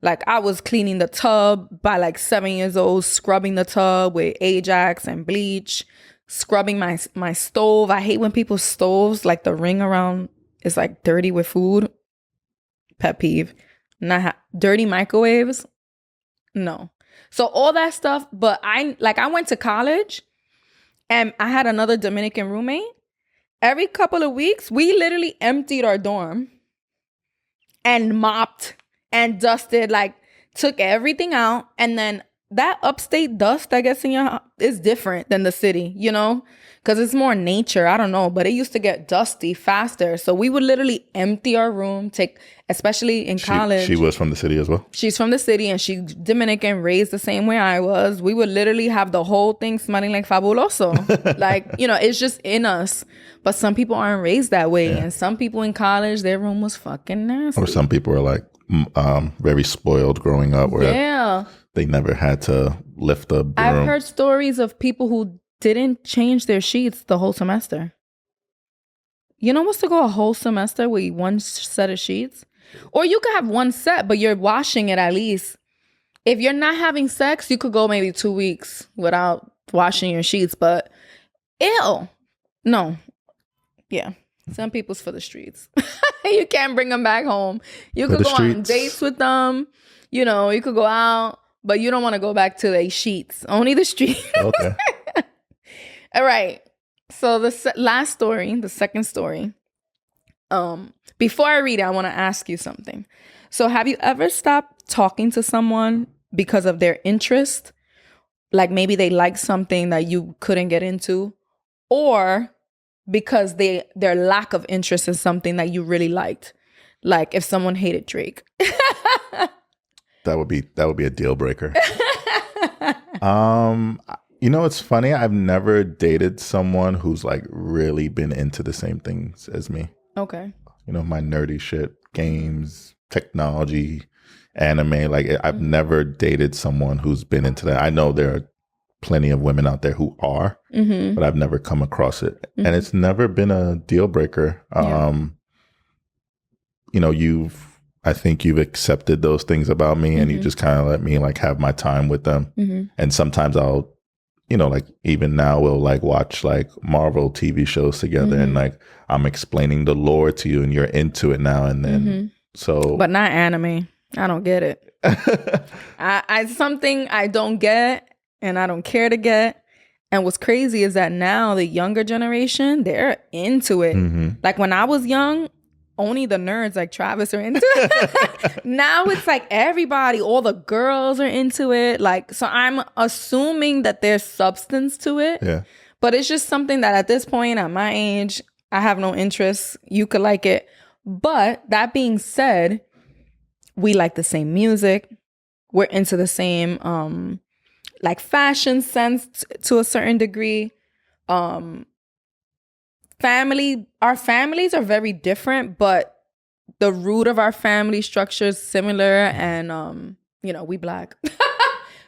Like, I was cleaning the tub by like 7 years old, scrubbing the tub with Ajax and bleach, scrubbing my stove. I hate when people's stoves, like the ring around is like dirty with food. Pet peeve. Dirty microwaves. No. So all that stuff. But I went to college and I had another Dominican roommate. Every couple of weeks, we literally emptied our dorm and mopped and dusted, like, took everything out. And then that upstate dust that gets in your house is different than the city, because it's more nature. I don't know, but it used to get dusty faster. So we would literally empty our room, especially in college. She was from the city as well? She's from the city and she's Dominican, raised the same way I was. We would literally have the whole thing smelling like fabuloso. Like, it's just in us. But some people aren't raised that way. Yeah. And some people in college, their room was fucking nasty. Or some people are like very spoiled growing up where they never had to lift the broom. I've heard stories of people who didn't change their sheets the whole semester. You know what's to go a whole semester with one set of sheets? Or you could have one set, but you're washing it at least. If you're not having sex, you could go maybe 2 weeks without washing your sheets. But ew. No. Yeah. Some people's for the streets. You can't bring them back home. You could go on dates with them. You know, you could go out, but you don't want to go back to the sheets. Only the streets. Okay. All right. So the last story, the second story. Before I read it, I want to ask you something. So have you ever stopped talking to someone because of their interest? Like maybe they like something that you couldn't get into, or because their lack of interest in something that you really liked. Like if someone hated Drake. That would be a deal breaker. You know, it's funny. I've never dated someone who's like really been into the same things as me. Okay. You know, my nerdy shit, games, technology, anime. Like I've never dated someone who's been into that. I know there are plenty of women out there who are, but I've never come across it. And it's never been a deal breaker. You know, I think you've accepted those things about me and you just kind of let me like have my time with them. And sometimes I'll, you know, like even now we'll like watch like Marvel TV shows together and like I'm explaining the lore to you and you're into it now and then. So, but not anime. I don't get it. I something I don't get and I don't care to get. And what's crazy is that now the younger generation, they're into it. Like when I was young, only the nerds like Travis are into it. Now it's like everybody, all the girls are into it. Like, so I'm assuming that there's substance to it. Yeah. But it's just something that at this point, at my age, I have no interest. You could like it. But that being said, we like the same music. We're into the same like fashion sense to a certain degree. Our families are very different, but the root of our family structure is similar, and you know, we Black.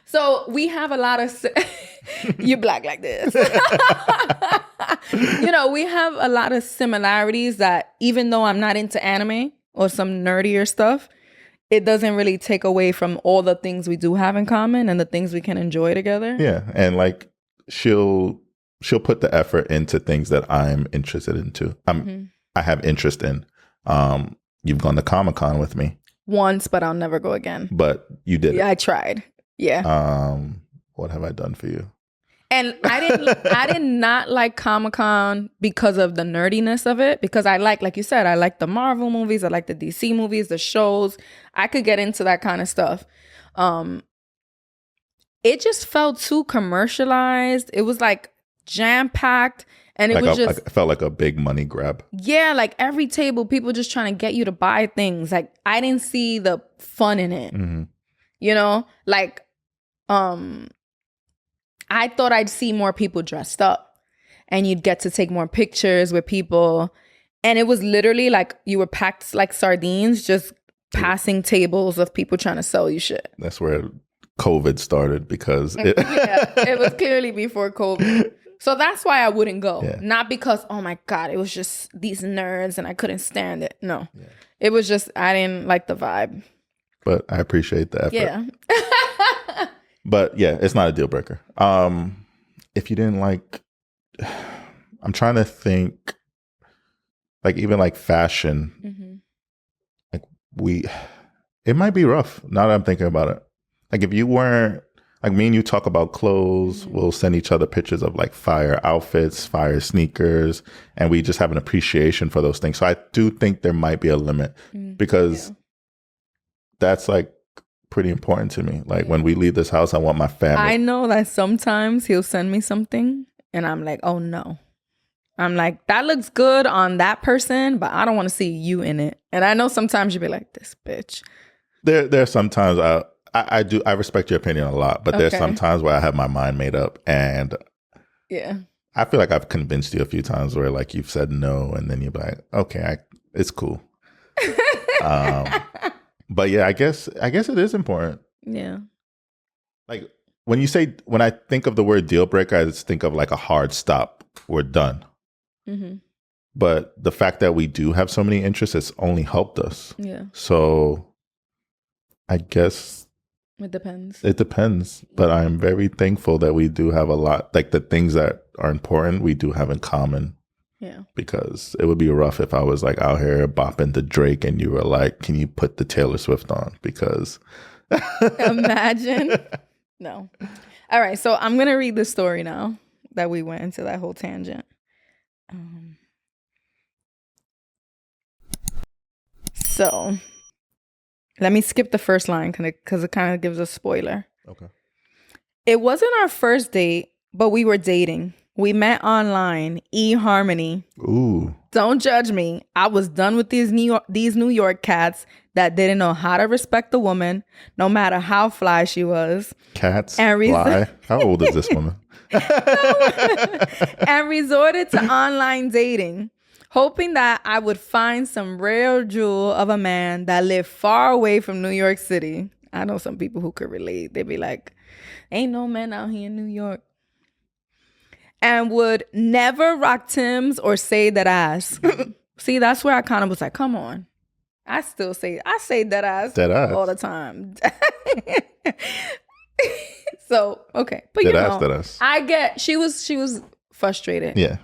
So we have a lot of you Black like this. You know, we have a lot of similarities that even though I'm not into anime or some nerdier stuff, it doesn't really take away from all the things we do have in common and the things we can enjoy together. Yeah. And like she'll put the effort into things that I'm interested into. I have interest in. You've gone to Comic-Con with me. Once, but I'll never go again. But you did it. I tried. Yeah. What have I done for you? And I did not like Comic-Con because of the nerdiness of it. Because I like you said, I like the Marvel movies. I like the DC movies, the shows. I could get into that kind of stuff. It just felt too commercialized. It was like jam-packed. And it it felt like a big money grab. Yeah, like every table, people just trying to get you to buy things. Like I didn't see the fun in it. You know, like I thought I'd see more people dressed up and you'd get to take more pictures with people. And it was literally like you were packed like sardines, just passing tables of people trying to sell you shit. That's where COVID started because it was clearly before COVID. So that's why I wouldn't go. Yeah. Not because, oh my God, it was just these nerds and I couldn't stand it. No. Yeah. It was just, I didn't like the vibe. But I appreciate the effort. Yeah. But yeah, it's not a deal breaker. If you didn't like, I'm trying to think, like even like fashion, like it might be rough now that I'm thinking about it. Like if you weren't, like me and you talk about clothes, we'll send each other pictures of like fire outfits, fire sneakers, and we just have an appreciation for those things. So I do think there might be a limit because that's like pretty important to me. Like when we leave this house, I want my family. I know that sometimes he'll send me something and I'm like, oh no. I'm like, that looks good on that person, but I don't want to see you in it. And I know sometimes you'll be like, this bitch. There are sometimes I respect your opinion a lot, but there's some times where I have my mind made up and I feel like I've convinced you a few times where like you've said no and then you're like, okay, it's cool. But yeah, I guess it is important. Yeah. Like when I think of the word deal breaker, I just think of like a hard stop. We're done. Mm-hmm. But the fact that we do have so many interests has only helped us. Yeah. So I guess it depends. It depends. But I'm very thankful that we do have a lot, like the things that are important, we do have in common. Yeah. Because it would be rough if I was like out here bopping to Drake and you were like, can you put the Taylor Swift on? Because imagine. No. All right. So I'm going to read the story now that we went into that whole tangent. So let me skip the first line because it kind of gives a spoiler. Okay. It wasn't our first date, but we were dating. We met online, eHarmony. Ooh. Don't judge me. I was done with these New York cats that didn't know how to respect the woman, no matter how fly she was. Cats fly? How old is this woman? And resorted to online dating, hoping that I would find some rare jewel of a man that lived far away from New York City. I know some people who could relate. They'd be like, ain't no man out here in New York. And would never rock Timbs or say that ass. See, that's where I kind of was like, come on. I say that ass all the time. So, okay. But that ass. I get, she was frustrated. Yeah.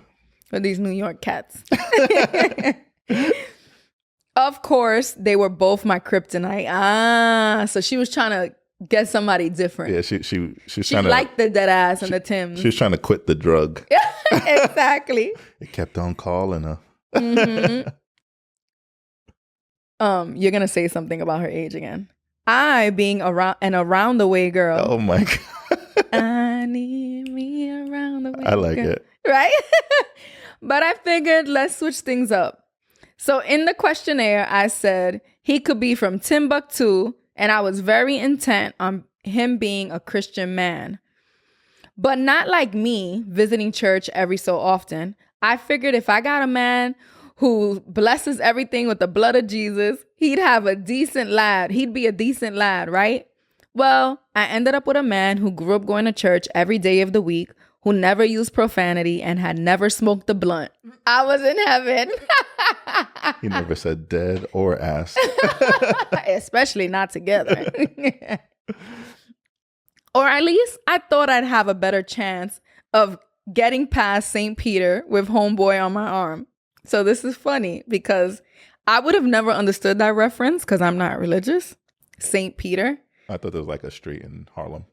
With these New York cats. Of course, they were both my kryptonite. So she was trying to get somebody different. Yeah, she trying to like the dead ass and the Timbs. She was trying to quit the drug. Exactly. It kept on calling her. Mm-hmm. You're gonna say something about her age again. I being around the way girl. Oh my God. I need me around the way. I like girl. it. Right? But I figured let's switch things up. So in the questionnaire, I said he could be from Timbuktu, and I was very intent on him being a Christian man. But not like me, visiting church every so often. I figured if I got a man who blesses everything with the blood of Jesus, he'd have a decent lad. He'd be a decent lad, right? Well, I ended up with a man who grew up going to church every day of the week, who never used profanity and had never smoked a blunt. I was in heaven. He never said dead or ass. Especially not together. Or at least I thought I'd have a better chance of getting past St. Peter with homeboy on my arm. So this is funny because I would have never understood that reference because I'm not religious. St. Peter. I thought there was like a street in Harlem.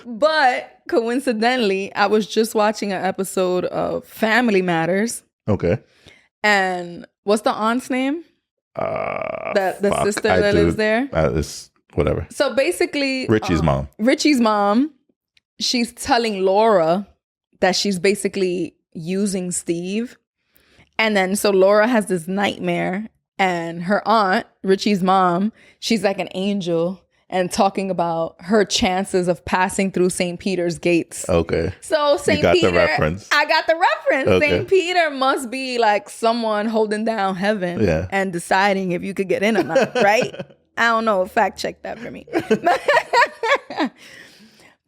But coincidentally, I was just watching an episode of Family Matters. Okay. And what's the aunt's name? The sister that lives there? It's whatever. So basically... Richie's mom. Richie's mom, she's telling Laura that she's basically using Steve. And then so Laura has this nightmare, and her aunt, Richie's mom, she's like an angel and talking about her chances of passing through St. Peter's gates. Okay. So St. Peter, the reference. I got the reference. Okay. St. Peter must be like someone holding down heaven and deciding if you could get in or not, right? I don't know. Fact check that for me.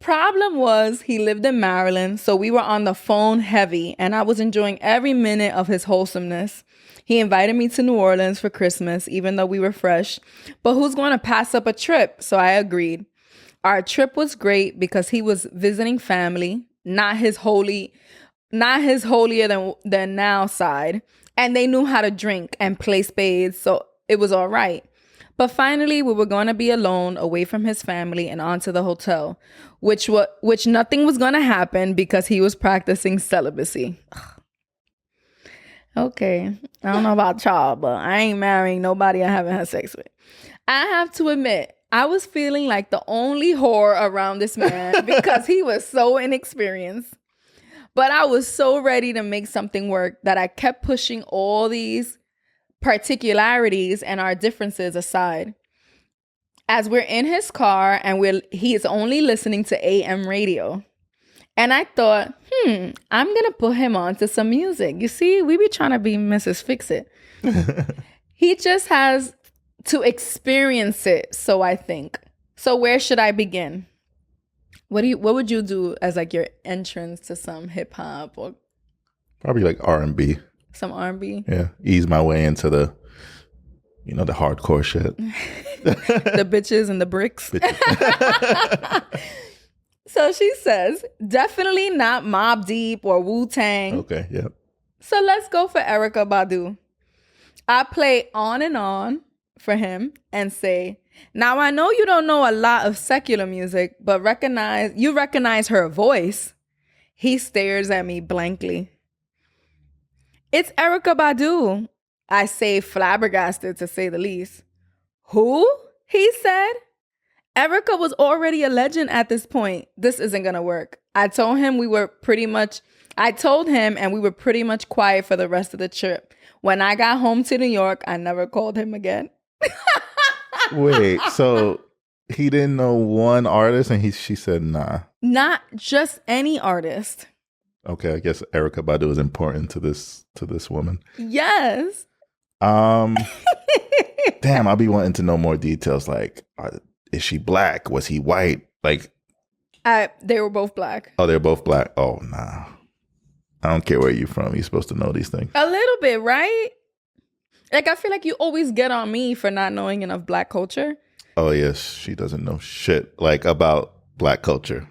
Problem was he lived in Maryland, so we were on the phone heavy, and I was enjoying every minute of his wholesomeness. He invited me to New Orleans for Christmas, even though we were fresh. But who's going to pass up a trip? So I agreed. Our trip was great because he was visiting family, not his holier than now side. And they knew how to drink and play spades, so it was all right. But finally, we were going to be alone, away from his family, and onto the hotel, which nothing was going to happen because he was practicing celibacy. Okay, I don't know about y'all, but I ain't marrying nobody I haven't had sex with. I have to admit, I was feeling like the only whore around this man because he was so inexperienced. But I was so ready to make something work that I kept pushing all these particularities and our differences aside. As we're in his car and he is only listening to AM radio. And I thought, I'm going to put him on to some music. You see, we be trying to be Mrs. Fix-It. He just has to experience it, so I think. So where should I begin? What would you do as like your entrance to some hip hop or Probably like R&B. some R&B? Yeah, ease my way into the, the hardcore shit. The bitches and the bricks. So she says, definitely not Mobb Deep or Wu-Tang. Okay, yeah. So let's go for Erykah Badu. I play On and On for him and say, now I know you don't know a lot of secular music, but you recognize her voice. He stares at me blankly. It's Erykah Badu. I say, flabbergasted to say the least. Who? He said. Erykah was already a legend at this point. This isn't gonna work. I told him and we were pretty much quiet for the rest of the trip. When I got home to New York, I never called him again. Wait, so he didn't know one artist and she said nah. Not just any artist. Okay, I guess Erykah Badu is important to this woman. Yes. Damn, I'll be wanting to know more details. Like, is she black? Was he white? Like, they were both black. Oh, they're both black. Oh, nah. I don't care where you're from. You're supposed to know these things. A little bit, right? Like, I feel like you always get on me for not knowing enough black culture. Oh, yes. She doesn't know shit, like, about black culture.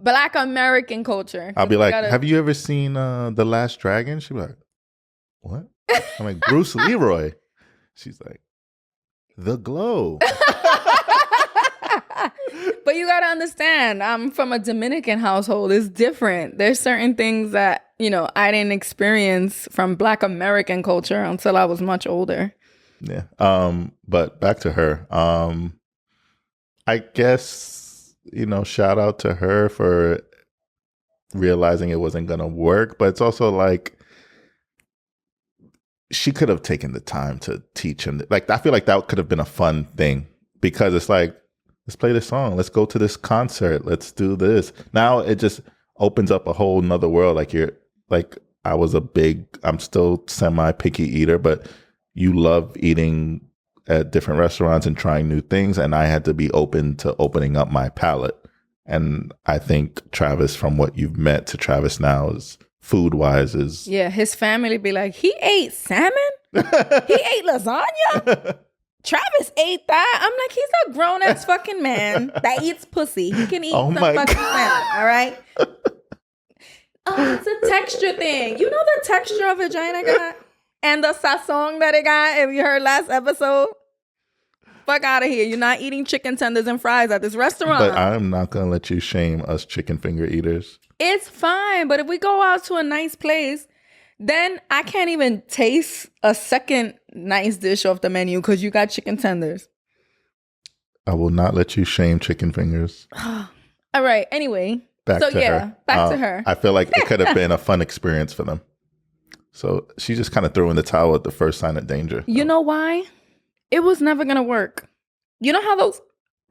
Black American culture. I'll be like, have you ever seen The Last Dragon? She'll be like, what? I'm like, Bruce Leroy. She's like, The Glow. But you gotta understand, I'm from a Dominican household. It's different. There's certain things that, I didn't experience from Black American culture until I was much older. Yeah. But back to her. I guess, shout out to her for realizing it wasn't gonna work. But it's also like she could have taken the time to teach him. Like, I feel like that could have been a fun thing because it's like, let's play this song. Let's go to this concert. Let's do this. Now it just opens up a whole nother world. I'm still semi-picky eater, but you love eating at different restaurants and trying new things. And I had to be open to opening up my palate. And I think Travis, from what you've met to Travis now, is food-wise is... Yeah, his family be like, he ate salmon? He ate lasagna? Travis ate that. I'm like, he's a grown ass fucking man that eats pussy. He can eat some fucking salmon, all right? Oh, it's a texture thing. You know the texture a vagina got? And the sazon that it got, if you heard last episode? Fuck out of here. You're not eating chicken tenders and fries at this restaurant. But I'm not going to let you shame us chicken finger eaters. It's fine. But if we go out to a nice place, then I can't even taste a second nice dish off the menu because you got chicken tenders. I will not let you shame chicken fingers. All right. Anyway. Back to her. Back to her. I feel like it could have been a fun experience for them. So she just kind of threw in the towel at the first sign of danger. You know why? It was never going to work. You know how those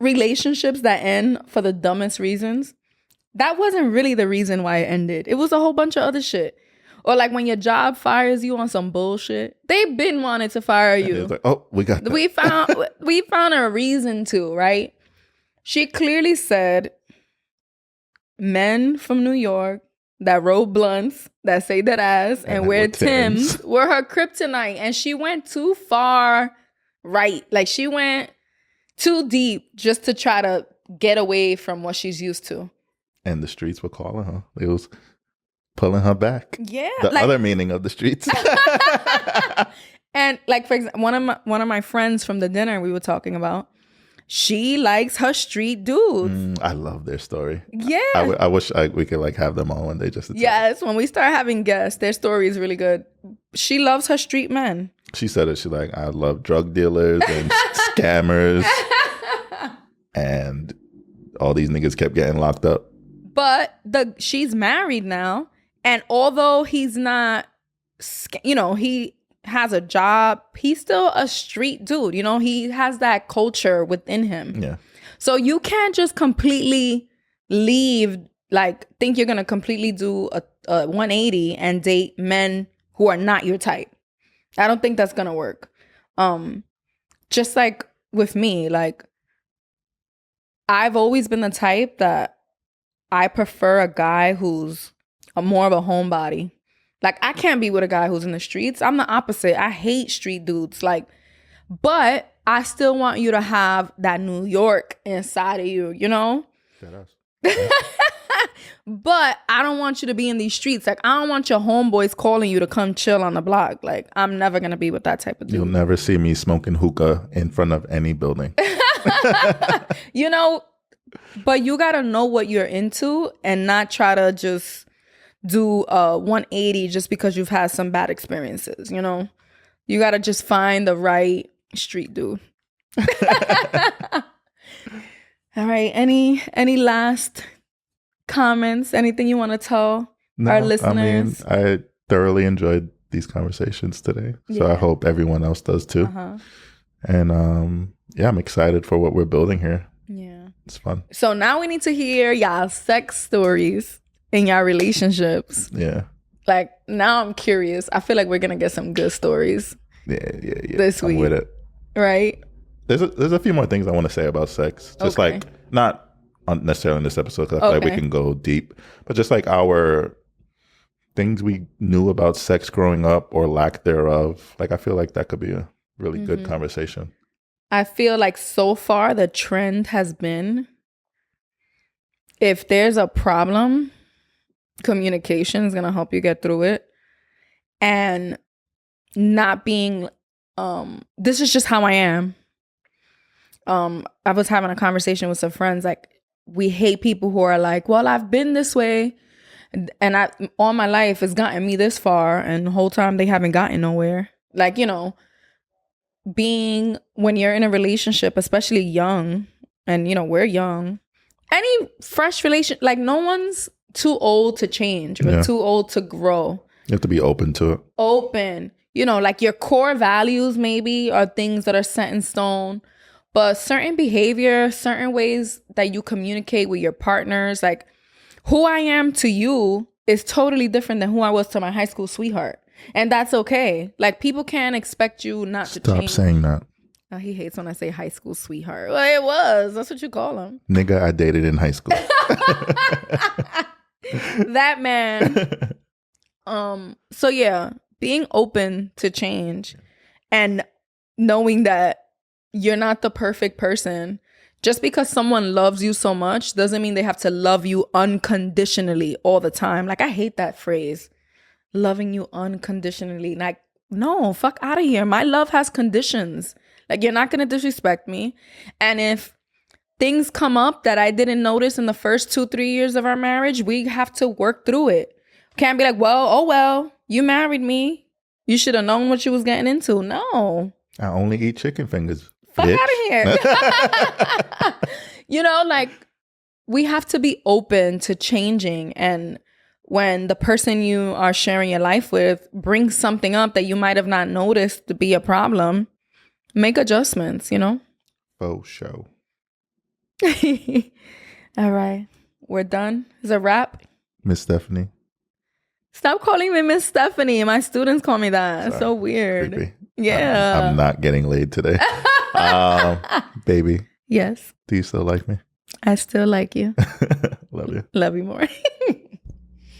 relationships that end for the dumbest reasons? That wasn't really the reason why it ended. It was a whole bunch of other shit. Or like when your job fires you on some bullshit. They've been wanting to fire you. Like, oh, we got that. We found a reason to, right? She clearly said men from New York that roll blunts, that say that ass, and wear Timbs were her kryptonite. And she went too far right. Like she went too deep just to try to get away from what she's used to. And the streets were calling her. It was pulling her back. Yeah. The other meaning of the streets. And like, for example, one of my friends from the dinner we were talking about, she likes her street dudes. I love their story. Yeah. I wish we could like have them on one day just to Yes, when we start having guests, their story is really good. She loves her street men. She said it. She's like, I love drug dealers and scammers. And all these niggas kept getting locked up. But she's married now. And although he's not, he has a job, he's still a street dude. He has that culture within him. Yeah. So you can't just completely leave, like think you're going to completely do a 180 and date men who are not your type. I don't think that's going to work. Just like with me, like I've always been the type that I prefer a guy who's more of a homebody. Like, I can't be with a guy who's in the streets. I'm the opposite. I hate street dudes. Like, but I still want you to have that New York inside of you, you know? But I don't want you to be in these streets. Like, I don't want your homeboys calling you to come chill on the block. Like, I'm never going to be with that type of dude. You'll never see me smoking hookah in front of any building. You know, but you got to know what you're into and not try to just do 180 just because you've had some bad experiences, you know? You got to just find the right street dude. All right. Any last comments? Anything you want to tell our listeners? I mean, I thoroughly enjoyed these conversations today. So I hope everyone else does too. And yeah, I'm excited for what we're building here. Yeah. It's fun. So now we need to hear y'all sex stories in y'all relationships. Yeah. Like, now I'm curious. I feel like we're going to get some good stories. Yeah. This week. I'm with it. Right? There's a few more things I want to say about sex. Just like, not necessarily in this episode, because I feel like we can go deep, but just like our things we knew about sex growing up or lack thereof. Like, I feel like that could be a really good conversation. I feel like so far the trend has been, if there's a problem, communication is going to help you get through it. And not being, this is just how I am. I was having a conversation with some friends, like, we hate people who are like, well, I've been this way and all my life has gotten me this far, and the whole time they haven't gotten nowhere. Like, you know, when you're in a relationship, especially young, and, you know, we're young, any fresh relation, like, no one's too old to change or too old to grow. You have to be open to it. Open. You know, like, your core values maybe are things that are set in stone, but certain behavior, certain ways that you communicate with your partners, like, who I am to you is totally different than who I was to my high school sweetheart. And that's okay. Like, people can't expect you not to change. Stop saying that. Oh, he hates when I say high school sweetheart. Well, it was. That's what you call him. Nigga I dated in high school. That man. So yeah, being open to change and knowing that you're not the perfect person. Just because someone loves you so much doesn't mean they have to love you unconditionally all the time. Like, I hate that phrase. Loving you unconditionally. Like, no, fuck out of here. My love has conditions. Like, you're not going to disrespect me. And if things come up that I didn't notice in the first 2-3 years of our marriage, we have to work through it. Can't be like, well, you married me. You should have known what you was getting into. No. I only eat chicken fingers. Fuck out of here. You know, like, we have to be open to changing. And when the person you are sharing your life with brings something up that you might have not noticed to be a problem, make adjustments, you know? Faux show. All right. We're done. It's a wrap. Miss Stephanie. Stop calling me Miss Stephanie. My students call me that. It's so weird. Creepy. Yeah. I'm not getting laid today. Baby. Yes. Do you still like me? I still like you. Love you. Love you more.